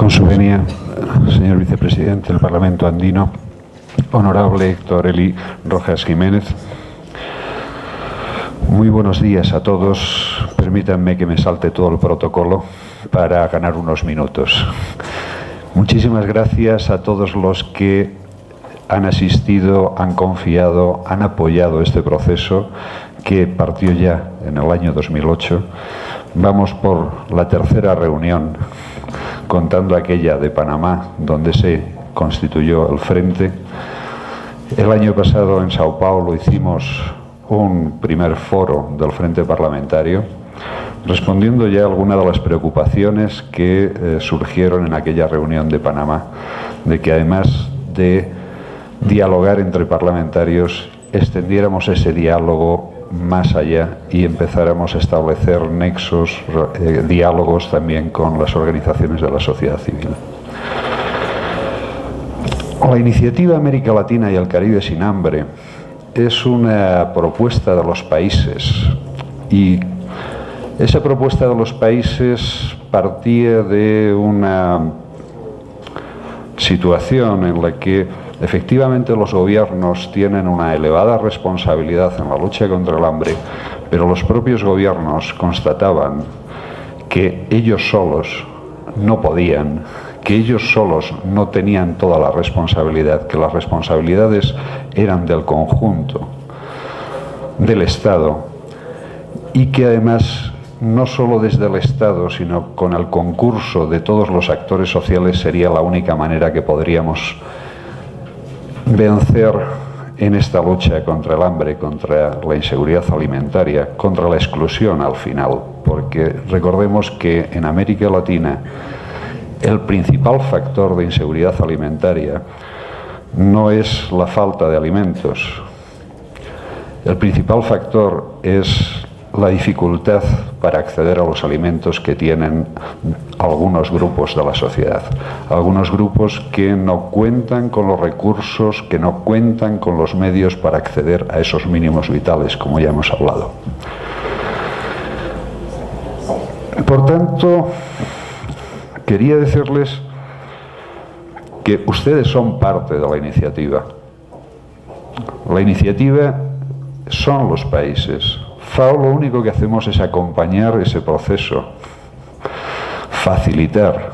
Con su venia, señor vicepresidente del Parlamento andino, honorable Héctor Eli Rojas Jiménez. Muy buenos días a todos. Permítanme que me salte todo el protocolo para ganar unos minutos. Muchísimas gracias a todos los que han asistido, han confiado, han apoyado este proceso que partió ya en el año 2008. Vamos por la tercera reunión, contando aquella de Panamá, donde se constituyó el Frente. El año pasado en Sao Paulo hicimos un primer foro del Frente Parlamentario, respondiendo ya a algunas de las preocupaciones que surgieron en aquella reunión de Panamá, de que además de dialogar entre parlamentarios, extendiéramos ese diálogo más allá y empezáramos a establecer nexos, diálogos también con las organizaciones de la sociedad civil. La iniciativa América Latina y el Caribe sin hambre es una propuesta de los países, y esa propuesta de los países partía de una situación en la que efectivamente los gobiernos tienen una elevada responsabilidad en la lucha contra el hambre, pero los propios gobiernos constataban que ellos solos no podían, que ellos solos no tenían toda la responsabilidad, que las responsabilidades eran del conjunto del Estado, y que además no solo desde el Estado, sino con el concurso de todos los actores sociales sería la única manera que podríamos vencer en esta lucha contra el hambre, contra la inseguridad alimentaria, contra la exclusión al final, porque recordemos que en América Latina el principal factor de inseguridad alimentaria no es la falta de alimentos. El principal factor es la dificultad para acceder a los alimentos que tienen algunos grupos de la sociedad. Algunos grupos que no cuentan con los recursos, que no cuentan con los medios para acceder a esos mínimos vitales, como ya hemos hablado. Por tanto, quería decirles que ustedes son parte de la iniciativa. La iniciativa son los países. FAO lo único que hacemos es acompañar ese proceso, facilitar.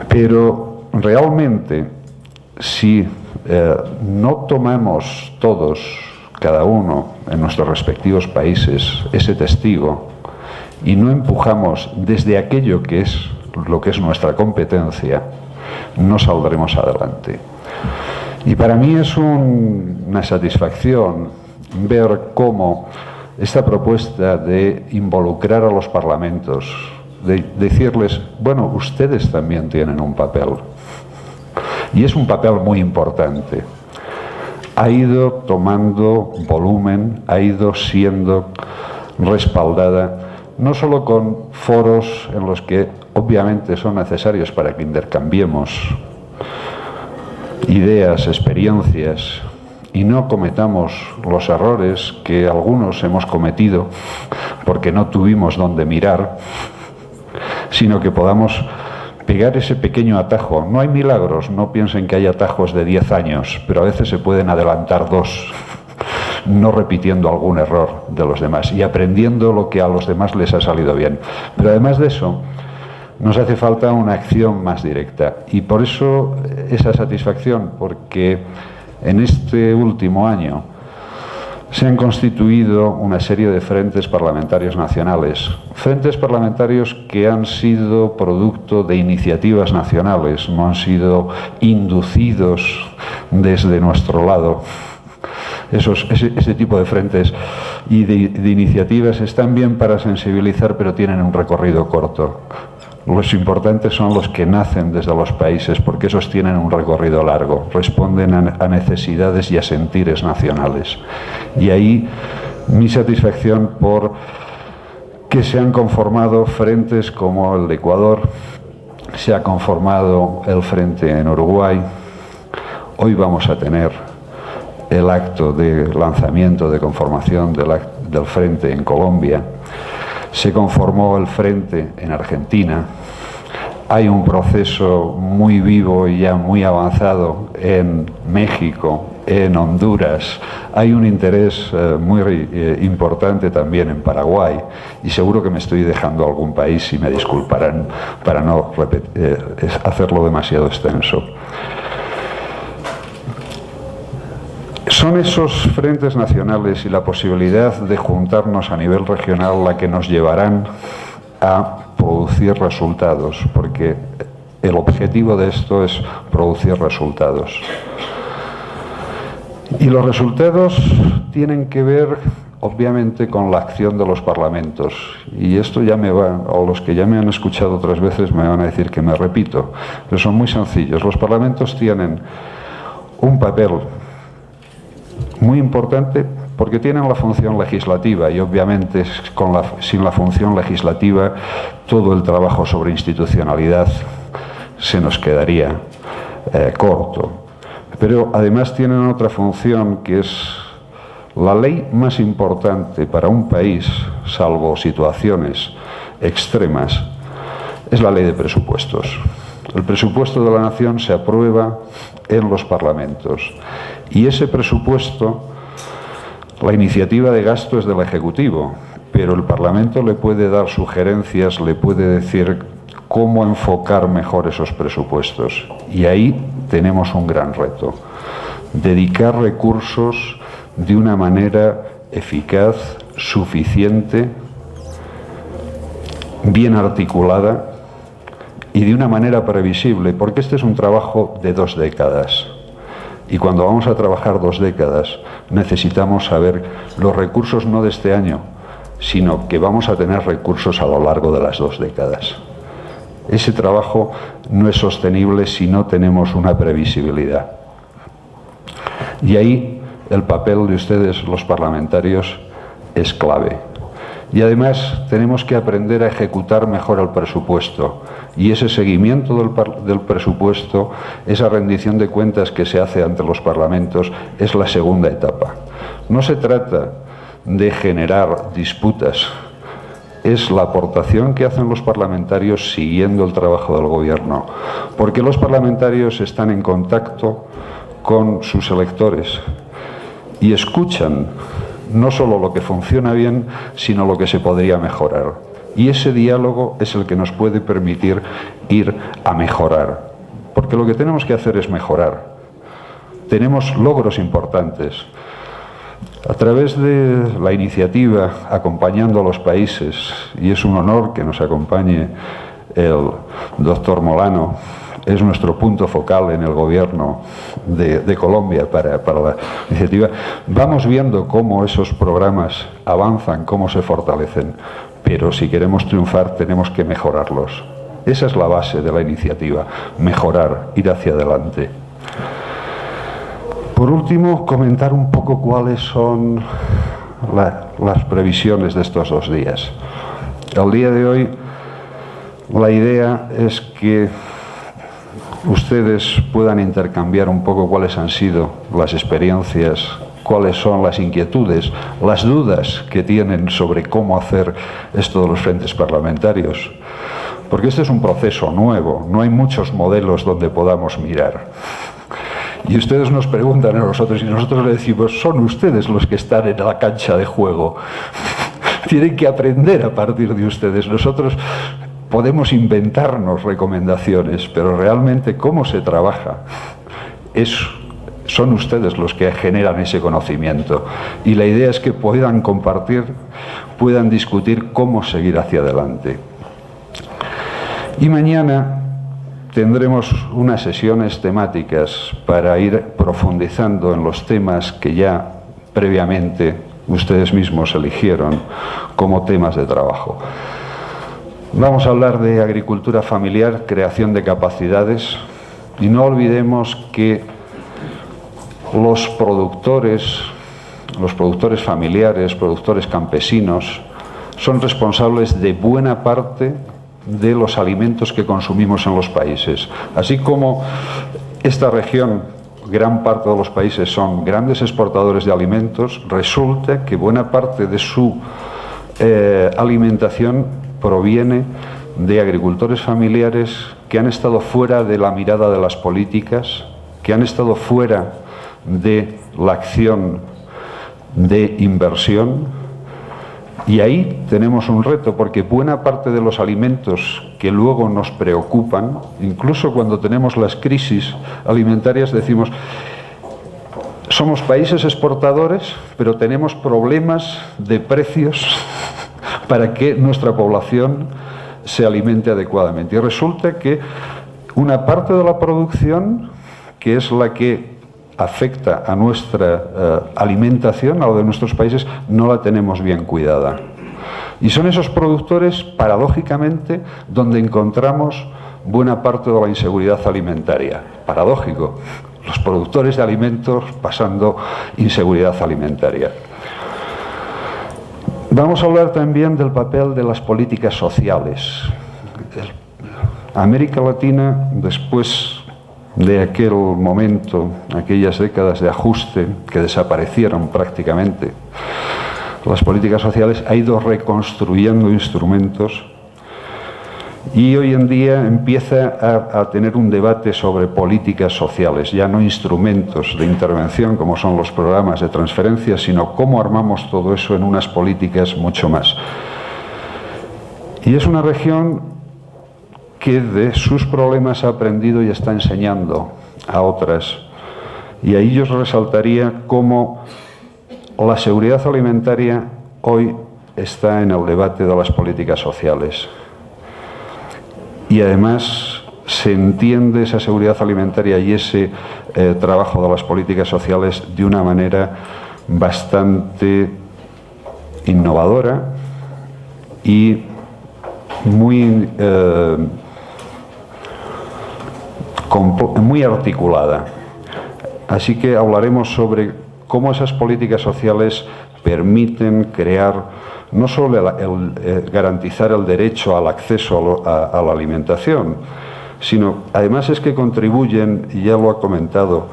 Pero realmente, si no tomamos todos, cada uno en nuestros respectivos países, ese testigo, y no empujamos desde aquello que es lo que es nuestra competencia, no saldremos adelante. Y para mí es una satisfacción ver cómo esta propuesta de involucrar a los parlamentos, de decirles, bueno, ustedes también tienen un papel, y es un papel muy importante, ha ido tomando volumen, ha ido siendo respaldada, no solo con foros en los que obviamente son necesarios para que intercambiemos ideas, experiencias, y no cometamos los errores que algunos hemos cometido porque no tuvimos dónde mirar, sino que podamos pegar ese pequeño atajo. No hay milagros, no piensen que hay atajos de 10 años, pero a veces se pueden adelantar 2, no repitiendo algún error de los demás y aprendiendo lo que a los demás les ha salido bien. Pero además de eso, nos hace falta una acción más directa, y por eso esa satisfacción, porque en este último año se han constituido una serie de frentes parlamentarios nacionales, frentes parlamentarios que han sido producto de iniciativas nacionales, no han sido inducidos desde nuestro lado. Ese tipo de frentes y de iniciativas están bien para sensibilizar, pero tienen un recorrido corto. Los importantes son los que nacen desde los países, porque esos tienen un recorrido largo, responden a necesidades y a sentires nacionales. Y ahí mi satisfacción por que se han conformado frentes como el de Ecuador, se ha conformado el frente en Uruguay, hoy vamos a tener el acto de lanzamiento de conformación del frente en Colombia. Se conformó el frente en Argentina, Hay un proceso muy vivo y ya muy avanzado en México, en Honduras. Hay un interés muy importante también en Paraguay, y seguro que me estoy dejando algún país y me disculparán para no hacerlo demasiado extenso. Son esos frentes nacionales y la posibilidad de juntarnos a nivel regional la que nos llevarán a producir resultados, porque el objetivo de esto es producir resultados. Y los resultados tienen que ver, obviamente, con la acción de los parlamentos. Y esto ya me va, o los que ya me han escuchado otras veces me van a decir que me repito, pero son muy sencillos. Los parlamentos tienen un papel muy importante porque tienen la función legislativa, y obviamente sin la función legislativa todo el trabajo sobre institucionalidad se nos quedaría corto. Pero además tienen otra función, que es la ley más importante para un país, salvo situaciones extremas, es la ley de presupuestos. El presupuesto de la nación se aprueba en los parlamentos, y ese presupuesto, la iniciativa de gasto es del Ejecutivo, pero el Parlamento le puede dar sugerencias, le puede decir cómo enfocar mejor esos presupuestos. Y ahí tenemos un gran reto: dedicar recursos de una manera eficaz, suficiente, bien articulada y de una manera previsible, porque este es un trabajo de 2 décadas. Y cuando vamos a trabajar 2 décadas, necesitamos saber los recursos no de este año, sino que vamos a tener recursos a lo largo de las 2 décadas. Ese trabajo no es sostenible si no tenemos una previsibilidad. Y ahí el papel de ustedes, los parlamentarios, es clave. Y además tenemos que aprender a ejecutar mejor el presupuesto. Y ese seguimiento del presupuesto, esa rendición de cuentas que se hace ante los parlamentos, es la segunda etapa. No se trata de generar disputas, es la aportación que hacen los parlamentarios siguiendo el trabajo del gobierno, porque los parlamentarios están en contacto con sus electores y escuchan no solo lo que funciona bien, sino lo que se podría mejorar. Y ese diálogo es el que nos puede permitir ir a mejorar, porque lo que tenemos que hacer es mejorar. Tenemos logros importantes. A través de la iniciativa Acompañando a los Países, y es un honor que nos acompañe el doctor Molano, es nuestro punto focal en el gobierno de Colombia para la iniciativa, vamos viendo cómo esos programas avanzan, cómo se fortalecen, pero si queremos triunfar tenemos que mejorarlos. Esa es la base de la iniciativa, mejorar, ir hacia adelante. Por último, comentar un poco cuáles son las previsiones de estos 2 días. El día de hoy, la idea es que ustedes puedan intercambiar un poco cuáles han sido las experiencias, cuáles son las inquietudes, las dudas que tienen sobre cómo hacer esto de los frentes parlamentarios. Porque este es un proceso nuevo, no hay muchos modelos donde podamos mirar. Y ustedes nos preguntan a nosotros y nosotros les decimos, son ustedes los que están en la cancha de juego. Tienen que aprender a partir de ustedes. Nosotros podemos inventarnos recomendaciones, pero realmente cómo se trabaja son ustedes los que generan ese conocimiento. Y la idea es que puedan compartir, puedan discutir cómo seguir hacia adelante. Y mañana tendremos unas sesiones temáticas para ir profundizando en los temas que ya previamente ustedes mismos eligieron como temas de trabajo. Vamos a hablar de agricultura familiar, creación de capacidades, y no olvidemos que los productores familiares, productores campesinos, son responsables de buena parte de los alimentos que consumimos en los países. Así como esta región, gran parte de los países son grandes exportadores de alimentos, resulta que buena parte de su alimentación proviene de agricultores familiares que han estado fuera de la mirada de las políticas, que han estado fuera de la acción de inversión. Y ahí tenemos un reto, porque buena parte de los alimentos que luego nos preocupan, incluso cuando tenemos las crisis alimentarias, decimos, somos países exportadores, pero tenemos problemas de precios para que nuestra población se alimente adecuadamente. Y resulta que una parte de la producción, que es la que afecta a nuestra alimentación, a lo de nuestros países, no la tenemos bien cuidada. Y son esos productores, paradójicamente, donde encontramos buena parte de la inseguridad alimentaria. Paradójico, los productores de alimentos pasando inseguridad alimentaria. Vamos a hablar también del papel de las políticas sociales. América Latina, después de aquel momento, aquellas décadas de ajuste que desaparecieron prácticamente, las políticas sociales ha ido reconstruyendo instrumentos y hoy en día empieza a tener un debate sobre políticas sociales, ya no instrumentos de intervención como son los programas de transferencia, sino cómo armamos todo eso en unas políticas mucho más. Y es una región que de sus problemas ha aprendido y está enseñando a otras. Y ahí yo resaltaría cómo la seguridad alimentaria hoy está en el debate de las políticas sociales. Y además se entiende esa seguridad alimentaria y ese trabajo de las políticas sociales de una manera bastante innovadora y muy articulada. Así que hablaremos sobre cómo esas políticas sociales permiten crear no solo garantizar el derecho al acceso a la alimentación, sino además es que contribuyen, y ya lo ha comentado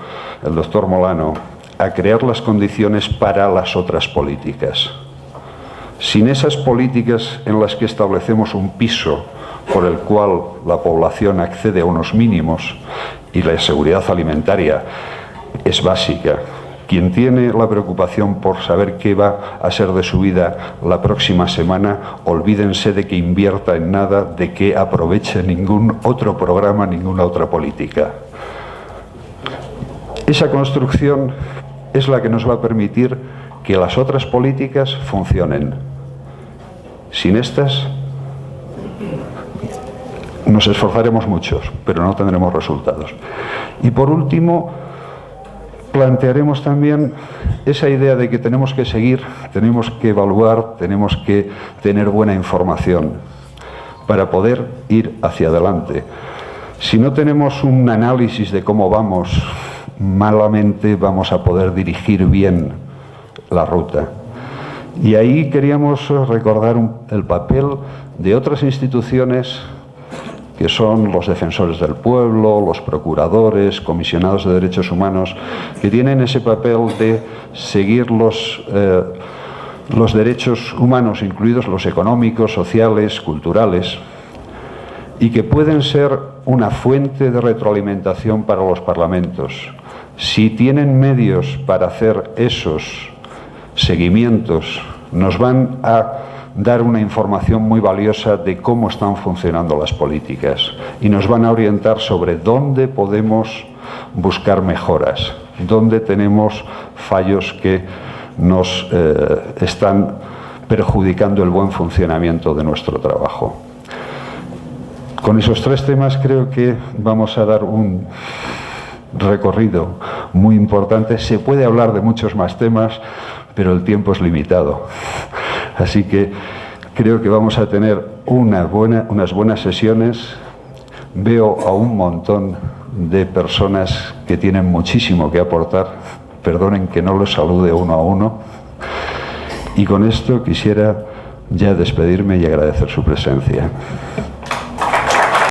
el doctor Molano, a crear las condiciones para las otras políticas. Sin esas políticas en las que establecemos un piso por el cual la población accede a unos mínimos, y la seguridad alimentaria es básica. Quien tiene la preocupación por saber qué va a ser de su vida la próxima semana, olvídense de que invierta en nada, de que aproveche ningún otro programa, ninguna otra política. Esa construcción es la que nos va a permitir que las otras políticas funcionen. Sin estas, nos esforzaremos muchos, pero no tendremos resultados. Y por último, plantearemos también esa idea de que tenemos que seguir, tenemos que evaluar, tenemos que tener buena información para poder ir hacia adelante. Si no tenemos un análisis de cómo vamos, malamente vamos a poder dirigir bien la ruta. Y ahí queríamos recordar el papel de otras instituciones que son los defensores del pueblo, los procuradores, comisionados de derechos humanos, que tienen ese papel de seguir los derechos humanos, incluidos los económicos, sociales, culturales, y que pueden ser una fuente de retroalimentación para los parlamentos. Si tienen medios para hacer esos seguimientos, nos van a dar una información muy valiosa de cómo están funcionando las políticas y nos van a orientar sobre dónde podemos buscar mejoras, dónde tenemos fallos que nos están perjudicando el buen funcionamiento de nuestro trabajo. Con esos tres temas creo que vamos a dar un recorrido muy importante. Se puede hablar de muchos más temas, pero el tiempo es limitado. Así que creo que vamos a tener unas buenas sesiones. Veo a un montón de personas que tienen muchísimo que aportar. Perdonen que no los salude uno a uno. Y con esto quisiera ya despedirme y agradecer su presencia.